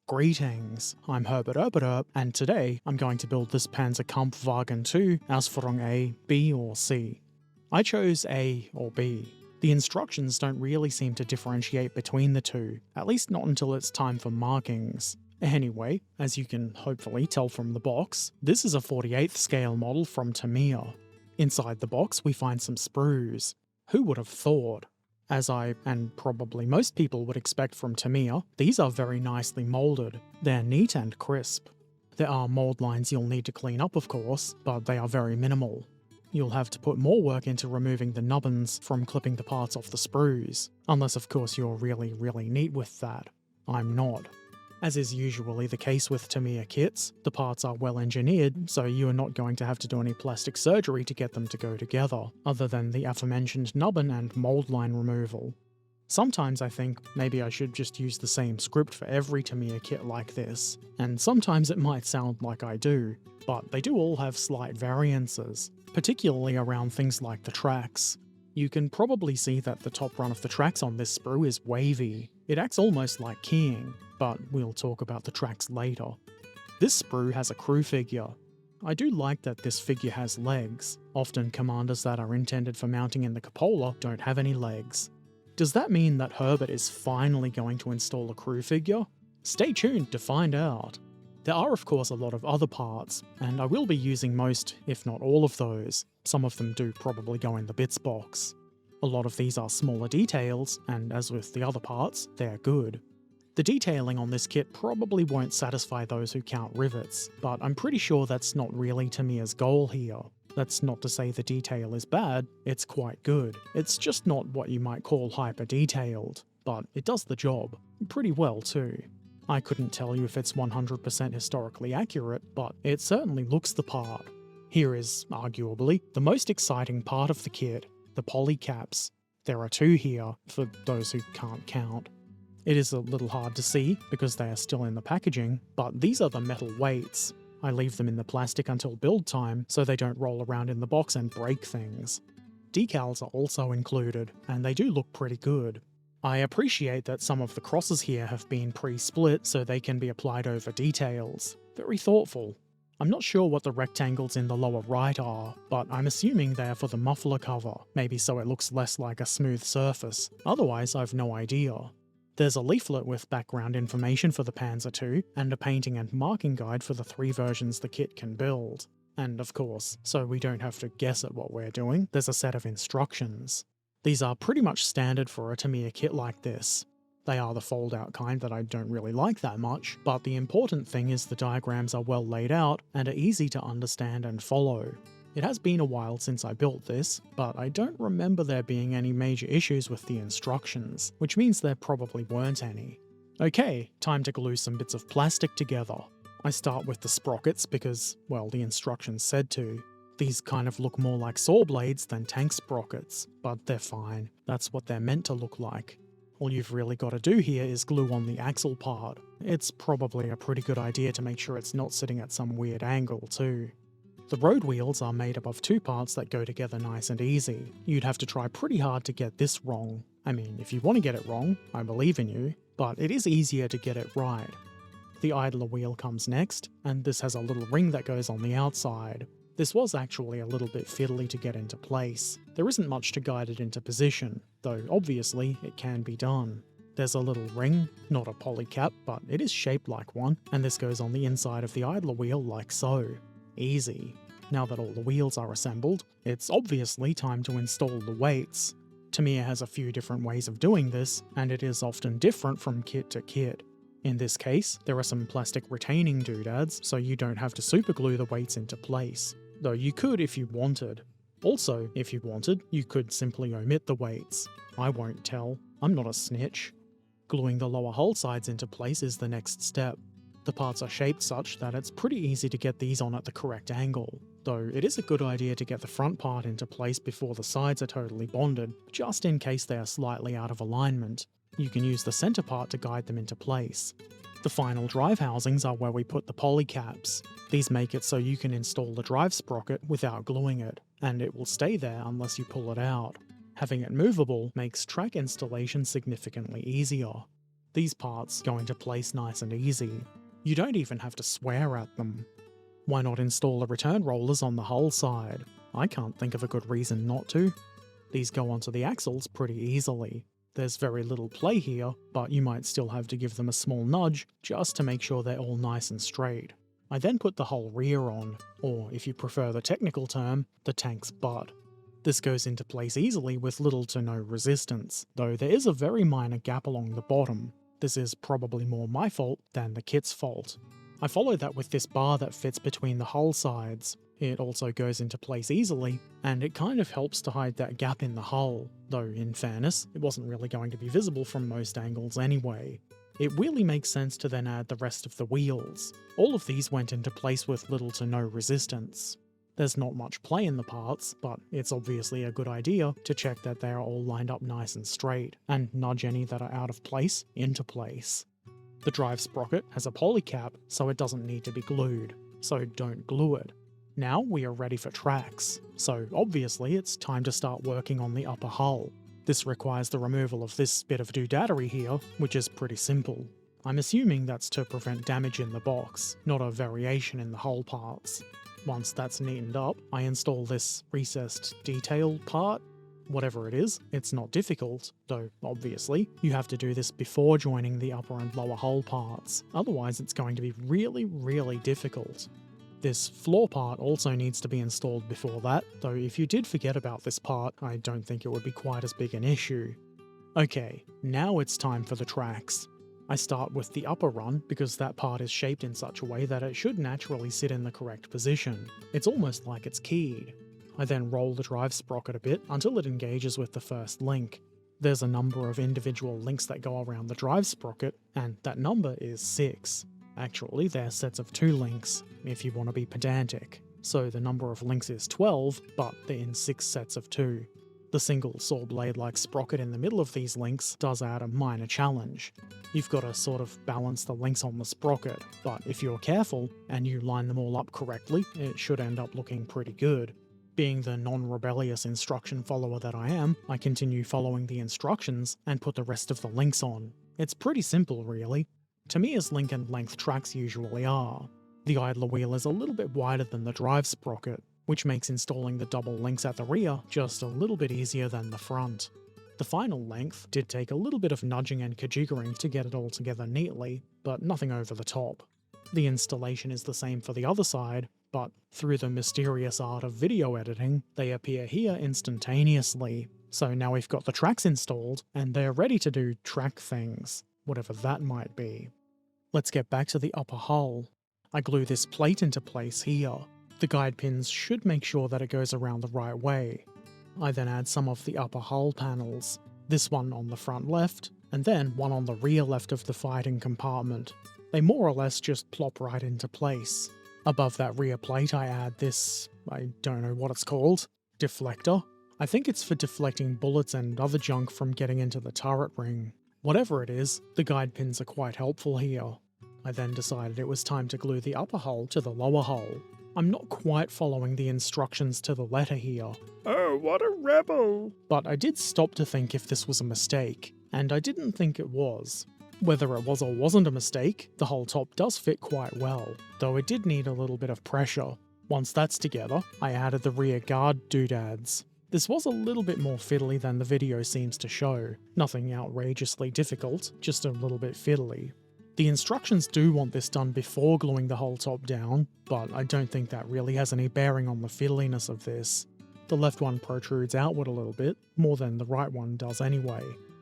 Greetings, I'm Herbert Erpaderp, and today I'm going to build this Panzer Kampfwagen 2 Ausführung A, B or C. I chose A or B. The instructions don't really seem to differentiate between the two, at least not until it's time for markings. Anyway, as you can hopefully tell from the box, this is a 48th scale model from Tamiya. Inside the box we find some sprues. Who would have thought? As I, and probably most people would expect from Tamiya, these are very nicely moulded. They're neat and crisp. There are mould lines you'll need to clean up of course, but they are very minimal. You'll have to put more work into removing the nubbins from clipping the parts off the sprues, unless of course you're really neat with that. I'm not. As is usually the case with Tamiya kits, the parts are well engineered, so you are not going to have to do any plastic surgery to get them to go together, other than the aforementioned nubbin and mould line removal. Sometimes I think maybe I should just use the same script for every Tamiya kit like this, and sometimes it might sound like I do, but they do all have slight variances, particularly around things like the tracks. You can probably see that the top run of the tracks on this sprue is wavy. It acts almost like keying, but we'll talk about the tracks later. This sprue has a crew figure. I do like that this figure has legs. Often commanders that are intended for mounting in the cupola don't have any legs. Does that mean that Herbert is finally going to install a crew figure? Stay tuned to find out. There are of course a lot of other parts, and I will be using most, if not all of those. Some of them do probably go in the bits box. A lot of these are smaller details, and as with the other parts, they're good. The detailing on this kit probably won't satisfy those who count rivets, but I'm pretty sure that's not really Tamiya's goal here. That's not to say the detail is bad, it's quite good. It's just not what you might call hyper-detailed, but it does the job. Pretty well too. I couldn't tell you if it's 100% historically accurate, but it certainly looks the part. Here is, arguably, the most exciting part of the kit, the polycaps. There are two here, for those who can't count. It is a little hard to see, because they are still in the packaging, but these are the metal weights. I leave them in the plastic until build time, so they don't roll around in the box and break things. Decals are also included, and they do look pretty good. I appreciate that some of the crosses here have been pre-split so they can be applied over details. Very thoughtful. I'm not sure what the rectangles in the lower right are, but I'm assuming they are for the muffler cover, maybe so it looks less like a smooth surface. Otherwise, I've no idea. There's a leaflet with background information for the Panzer II, and a painting and marking guide for the 3 versions the kit can build. And of course, so we don't have to guess at what we're doing, there's a set of instructions. These are pretty much standard for a Tamiya kit like this. They are the fold-out kind that I don't really like that much, but the important thing is the diagrams are well laid out and are easy to understand and follow. It has been a while since I built this, but I don't remember there being any major issues with the instructions, which means there probably weren't any. Okay, time to glue some bits of plastic together. I start with the sprockets because, well, the instructions said to. These kind of look more like saw blades than tank sprockets, but they're fine. That's what they're meant to look like. All you've really got to do here is glue on the axle part. It's probably a pretty good idea to make sure it's not sitting at some weird angle too. The road wheels are made up of 2 parts that go together nice and easy. You'd have to try pretty hard to get this wrong. I mean, if you want to get it wrong, I believe in you, but it is easier to get it right. The idler wheel comes next, and this has a little ring that goes on the outside. This was actually a little bit fiddly to get into place. There isn't much to guide it into position, though obviously it can be done. There's a little ring, not a polycap, but it is shaped like one, and this goes on the inside of the idler wheel like so. Easy. Now that all the wheels are assembled, it's obviously time to install the weights. Tamiya has a few different ways of doing this, and it is often different from kit to kit. In this case, there are some plastic retaining doodads, so you don't have to superglue the weights into place. Though you could if you wanted. Also, if you wanted, you could simply omit the weights. I won't tell. I'm not a snitch. Gluing the lower hull sides into place is the next step. The parts are shaped such that it's pretty easy to get these on at the correct angle, though it is a good idea to get the front part into place before the sides are totally bonded, just in case they are slightly out of alignment. You can use the centre part to guide them into place. The final drive housings are where we put the polycaps. These make it so you can install the drive sprocket without gluing it, and it will stay there unless you pull it out. Having it movable makes track installation significantly easier. These parts go into place nice and easy. You don't even have to swear at them. Why not install the return rollers on the hull side? I can't think of a good reason not to. These go onto the axles pretty easily. There's very little play here, but you might still have to give them a small nudge just to make sure they're all nice and straight. I then put the whole rear on, or if you prefer the technical term, the tank's butt. This goes into place easily with little to no resistance, though there is a very minor gap along the bottom. This is probably more my fault than the kit's fault. I follow that with this bar that fits between the hull sides. It also goes into place easily, and it kind of helps to hide that gap in the hull, though in fairness, it wasn't really going to be visible from most angles anyway. It really makes sense to then add the rest of the wheels. All of these went into place with little to no resistance. There's not much play in the parts, but it's obviously a good idea to check that they are all lined up nice and straight, and nudge any that are out of place into place. The drive sprocket has a polycap, so it doesn't need to be glued, so don't glue it. Now we are ready for tracks, so obviously it's time to start working on the upper hull. This requires the removal of this bit of doodaddery here, which is pretty simple. I'm assuming that's to prevent damage in the box, not a variation in the hull parts. Once that's neatened up, I install this recessed detail part. Whatever it is, it's not difficult, though obviously you have to do this before joining the upper and lower hull parts, otherwise it's going to be really difficult. This floor part also needs to be installed before that, though if you did forget about this part, I don't think it would be quite as big an issue. Okay, now it's time for the tracks. I start with the upper run because that part is shaped in such a way that it should naturally sit in the correct position. It's almost like it's keyed. I then roll the drive sprocket a bit until it engages with the first link. There's a number of individual links that go around the drive sprocket, and that number is 6. Actually, they're sets of 2 links, if you want to be pedantic. So the number of links is 12, but they're in 6 sets of 2. The single saw blade-like sprocket in the middle of these links does add a minor challenge. You've got to sort of balance the links on the sprocket, but if you're careful and you line them all up correctly, it should end up looking pretty good. Being the non-rebellious instruction follower that I am, I continue following the instructions and put the rest of the links on. It's pretty simple really. Tamiya's link and length tracks usually are. The idler wheel is a little bit wider than the drive sprocket, which makes installing the double links at the rear just a little bit easier than the front. The final length did take a little bit of nudging and kajiggering to get it all together neatly, but nothing over the top. The installation is the same for the other side, but through the mysterious art of video editing, they appear here instantaneously. So now we've got the tracks installed, and they're ready to do track things, whatever that might be. Let's get back to the upper hull. I glue this plate into place here. The guide pins should make sure that it goes around the right way. I then add some of the upper hull panels, this one on the front left, and then one on the rear left of the fighting compartment. They more or less just plop right into place. Above that rear plate I add this, I don't know what it's called, deflector. I think it's for deflecting bullets and other junk from getting into the turret ring. Whatever it is, the guide pins are quite helpful here. I then decided it was time to glue the upper hull to the lower hull. I'm not quite following the instructions to the letter here. Oh, what a rebel! But I did stop to think if this was a mistake, and I didn't think it was. Whether it was or wasn't a mistake, the whole top does fit quite well, though it did need a little bit of pressure. Once that's together, I added the rear guard doodads. This was a little bit more fiddly than the video seems to show. Nothing outrageously difficult, just a little bit fiddly. The instructions do want this done before gluing the whole top down, but I don't think that really has any bearing on the fiddliness of this. The left one protrudes outward a little bit, more than the right one does anyway.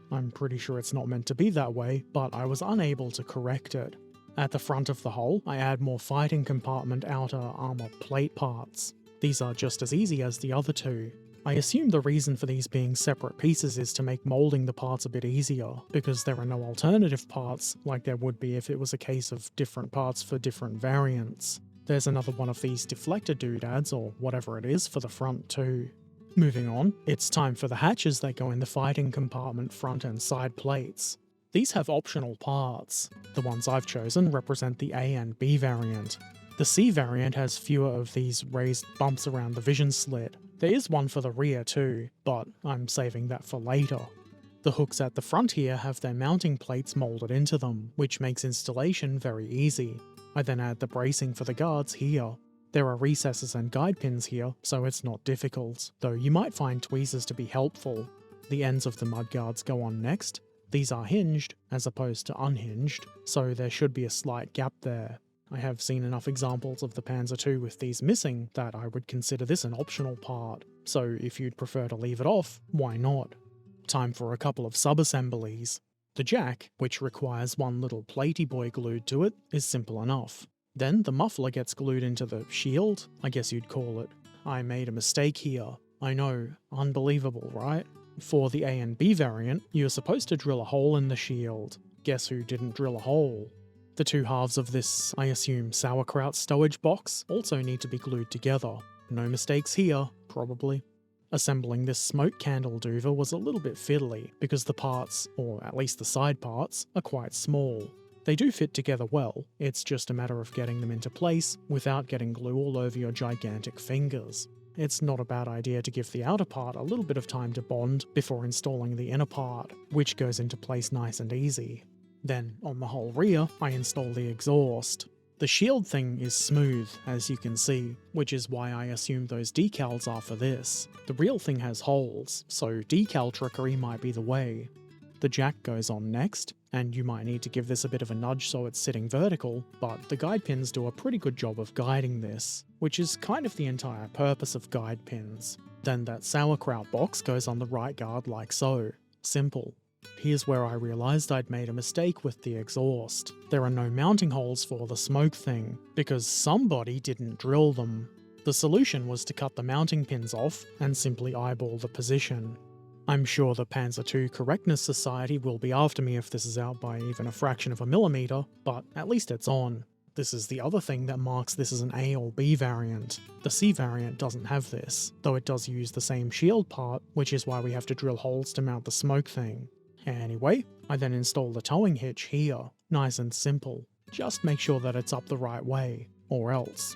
I'm pretty sure it's not meant to be that way, but I was unable to correct it. At the front of the hull, I add more fighting compartment outer armor plate parts. These are just as easy as the other two. I assume the reason for these being separate pieces is to make moulding the parts a bit easier, because there are no alternative parts like there would be if it was a case of different parts for different variants. There's another one of these deflector doodads, or whatever it is, for the front too. Moving on, it's time for the hatches that go in the fighting compartment front and side plates. These have optional parts. The ones I've chosen represent the A and B variant. The C variant has fewer of these raised bumps around the vision slit. There is one for the rear too, but I'm saving that for later. The hooks at the front here have their mounting plates moulded into them, which makes installation very easy. I then add the bracing for the guards here. There are recesses and guide pins here, so it's not difficult, though you might find tweezers to be helpful. The ends of the mudguards go on next. These are hinged, as opposed to unhinged, so there should be a slight gap there. I have seen enough examples of the Panzer II with these missing that I would consider this an optional part, so if you'd prefer to leave it off, why not? Time for a couple of sub-assemblies. The jack, which requires one little platey boy glued to it, is simple enough. Then the muffler gets glued into the shield, I guess you'd call it. I made a mistake here. I know, unbelievable, right? For the A and B variant, you're supposed to drill a hole in the shield. Guess who didn't drill a hole? The two halves of this, I assume, sauerkraut stowage box also need to be glued together. No mistakes here, probably. Assembling this smoke candle duver was a little bit fiddly, because the parts, or at least the side parts, are quite small. They do fit together well, it's just a matter of getting them into place without getting glue all over your gigantic fingers. It's not a bad idea to give the outer part a little bit of time to bond before installing the inner part, which goes into place nice and easy. Then, on the whole rear, I install the exhaust. The shield thing is smooth, as you can see, which is why I assume those decals are for this. The real thing has holes, so decal trickery might be the way. The jack goes on next, and you might need to give this a bit of a nudge so it's sitting vertical, but the guide pins do a pretty good job of guiding this, which is kind of the entire purpose of guide pins. Then that sauerkraut box goes on the right guard like so. Simple. Here's where I realised I'd made a mistake with the exhaust. There are no mounting holes for the smoke thing, because somebody didn't drill them. The solution was to cut the mounting pins off and simply eyeball the position. I'm sure the Panzer II Correctness Society will be after me if this is out by even a fraction of a millimetre, but at least it's on. This is the other thing that marks this as an A or B variant. The C variant doesn't have this, though it does use the same shield part, which is why we have to drill holes to mount the smoke thing. Anyway, I then install the towing hitch here. Nice and simple. Just make sure that it's up the right way, or else.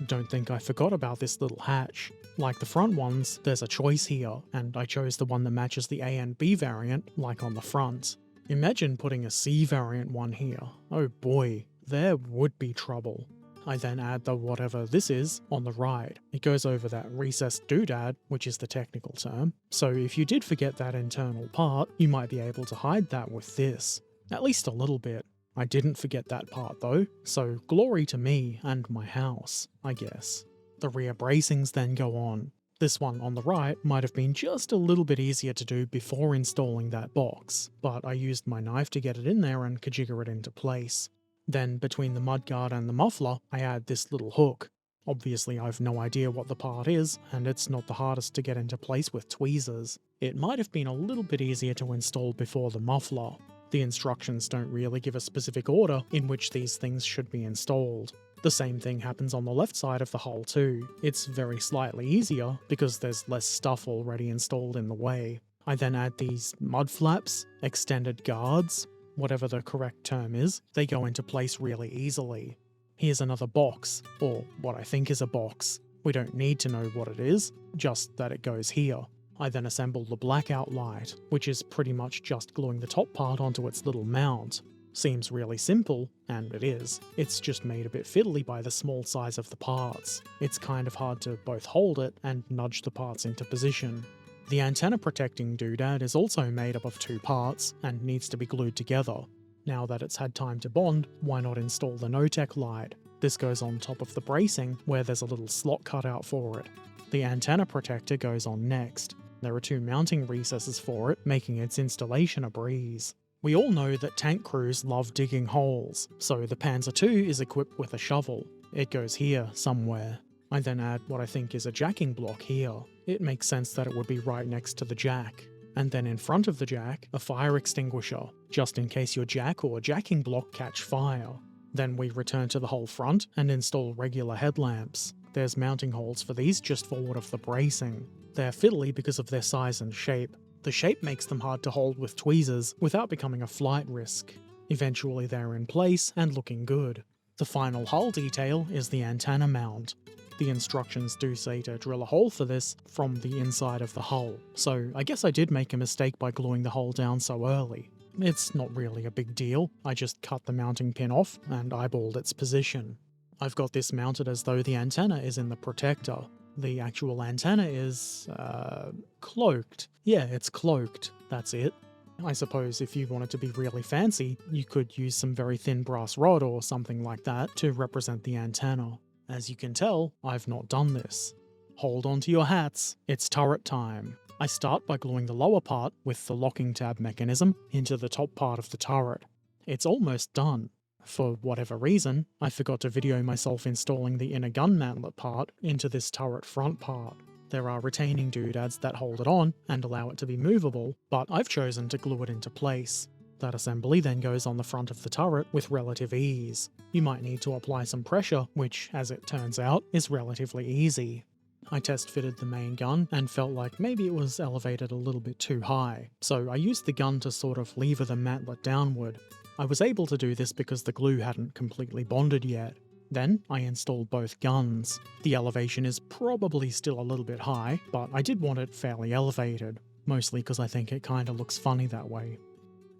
Don't think I forgot about this little hatch. Like the front ones, there's a choice here, and I chose the one that matches the A and B variant, like on the front. Imagine putting a C variant one here. Oh boy, there would be trouble. I then add the whatever this is on the right. It goes over that recessed doodad, which is the technical term, so if you did forget that internal part, you might be able to hide that with this. At least a little bit. I didn't forget that part though, so glory to me and my house, I guess. The rear bracings then go on. This one on the right might have been just a little bit easier to do before installing that box, but I used my knife to get it in there and kajigger it into place. Then, between the mudguard and the muffler, I add this little hook. Obviously I've no idea what the part is, and it's not the hardest to get into place with tweezers. It might have been a little bit easier to install before the muffler. The instructions don't really give a specific order in which these things should be installed. The same thing happens on the left side of the hull too. It's very slightly easier because there's less stuff already installed in the way. I then add these mud flaps, extended guards, whatever the correct term is. They go into place really easily. Here's another box, or what I think is a box. We don't need to know what it is, just that it goes here. I then assemble the blackout light, which is pretty much just gluing the top part onto its little mount. Seems really simple, and it is. It's just made a bit fiddly by the small size of the parts. It's kind of hard to both hold it and nudge the parts into position. The antenna protecting doodad is also made up of two parts and needs to be glued together. Now that it's had time to bond, why not install the no-tech light? This goes on top of the bracing, where there's a little slot cut out for it. The antenna protector goes on next. There are two mounting recesses for it, making its installation a breeze. We all know that tank crews love digging holes, so the Panzer II is equipped with a shovel. It goes here, somewhere. I then add what I think is a jacking block here. It makes sense that it would be right next to the jack. And then in front of the jack, a fire extinguisher, just in case your jack or jacking block catch fire. Then we return to the whole front and install regular headlamps. There's mounting holes for these just forward of the bracing. They're fiddly because of their size and shape. The shape makes them hard to hold with tweezers without becoming a flight risk. Eventually they're in place and looking good. The final hull detail is the antenna mount. The instructions do say to drill a hole for this from the inside of the hull, so I guess I did make a mistake by gluing the hole down so early. It's not really a big deal, I just cut the mounting pin off and eyeballed its position. I've got this mounted as though the antenna is in the protector. The actual antenna is, cloaked. Yeah, it's cloaked, that's it. I suppose if you wanted to be really fancy, you could use some very thin brass rod or something like that to represent the antenna. As you can tell, I've not done this. Hold on to your hats, it's turret time. I start by gluing the lower part, with the locking tab mechanism, into the top part of the turret. It's almost done. For whatever reason, I forgot to video myself installing the inner gun mantlet part into this turret front part. There are retaining doodads that hold it on and allow it to be movable, but I've chosen to glue it into place. That assembly then goes on the front of the turret with relative ease. You might need to apply some pressure, which, as it turns out, is relatively easy. I test fitted the main gun and felt like maybe it was elevated a little bit too high, so I used the gun to sort of lever the mantlet downward. I was able to do this because the glue hadn't completely bonded yet. Then I installed both guns. The elevation is probably still a little bit high, but I did want it fairly elevated, mostly because I think it kinda looks funny that way.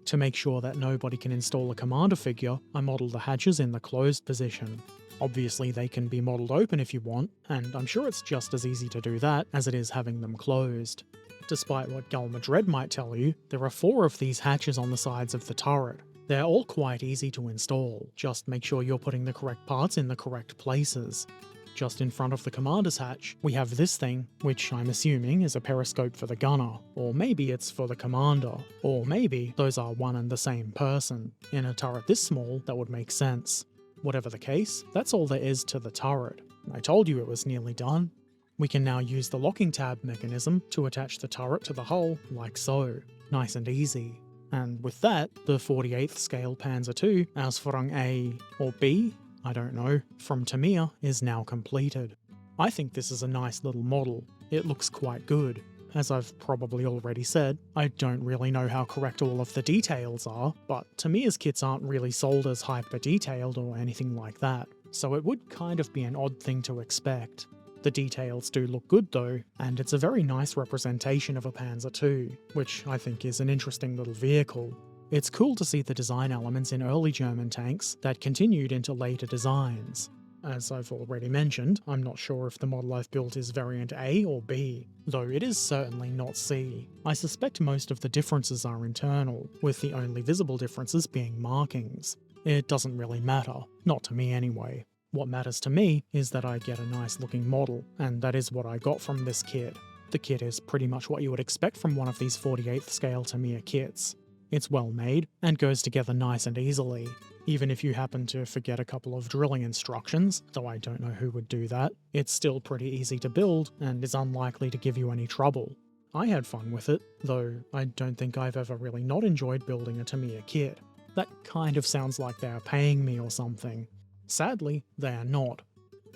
To make sure that nobody can install a commander figure, I modelled the hatches in the closed position. Obviously they can be modelled open if you want, and I'm sure it's just as easy to do that as it is having them closed. Despite what Gull Madred might tell you, there are 4 of these hatches on the sides of the turret. They're all quite easy to install, just make sure you're putting the correct parts in the correct places. Just in front of the commander's hatch, we have this thing, which I'm assuming is a periscope for the gunner, or maybe it's for the commander, or maybe those are one and the same person. In a turret this small, that would make sense. Whatever the case, that's all there is to the turret. I told you it was nearly done. We can now use the locking tab mechanism to attach the turret to the hull, like so. Nice and easy. And with that, the 48th scale Panzer II, Ausführung A or B, I don't know, from Tamiya is now completed. I think this is a nice little model. It looks quite good. As I've probably already said, I don't really know how correct all of the details are, but Tamiya's kits aren't really sold as hyper-detailed or anything like that, so it would kind of be an odd thing to expect. The details do look good though, and it's a very nice representation of a Panzer II, which I think is an interesting little vehicle. It's cool to see the design elements in early German tanks that continued into later designs. As I've already mentioned, I'm not sure if the model I've built is variant A or B, though it is certainly not C. I suspect most of the differences are internal, with the only visible differences being markings. It doesn't really matter, not to me anyway. What matters to me is that I get a nice looking model, and that is what I got from this kit. The kit is pretty much what you would expect from one of these 48th scale Tamiya kits. It's well made, and goes together nice and easily. Even if you happen to forget a couple of drilling instructions, though I don't know who would do that, it's still pretty easy to build, and is unlikely to give you any trouble. I had fun with it, though I don't think I've ever really not enjoyed building a Tamiya kit. That kind of sounds like they are paying me or something. Sadly, they are not.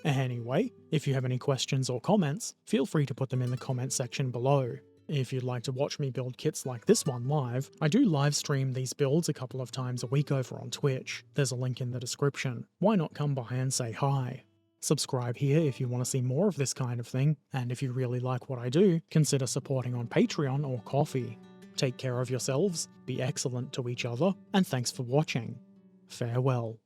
Anyway, if you have any questions or comments, feel free to put them in the comment section below. If you'd like to watch me build kits like this one live, I do live stream these builds a couple of times a week over on Twitch. There's a link in the description. Why not come by and say hi? Subscribe here if you want to see more of this kind of thing, and if you really like what I do, consider supporting on Patreon or Ko-fi. Take care of yourselves, be excellent to each other, and thanks for watching. Farewell.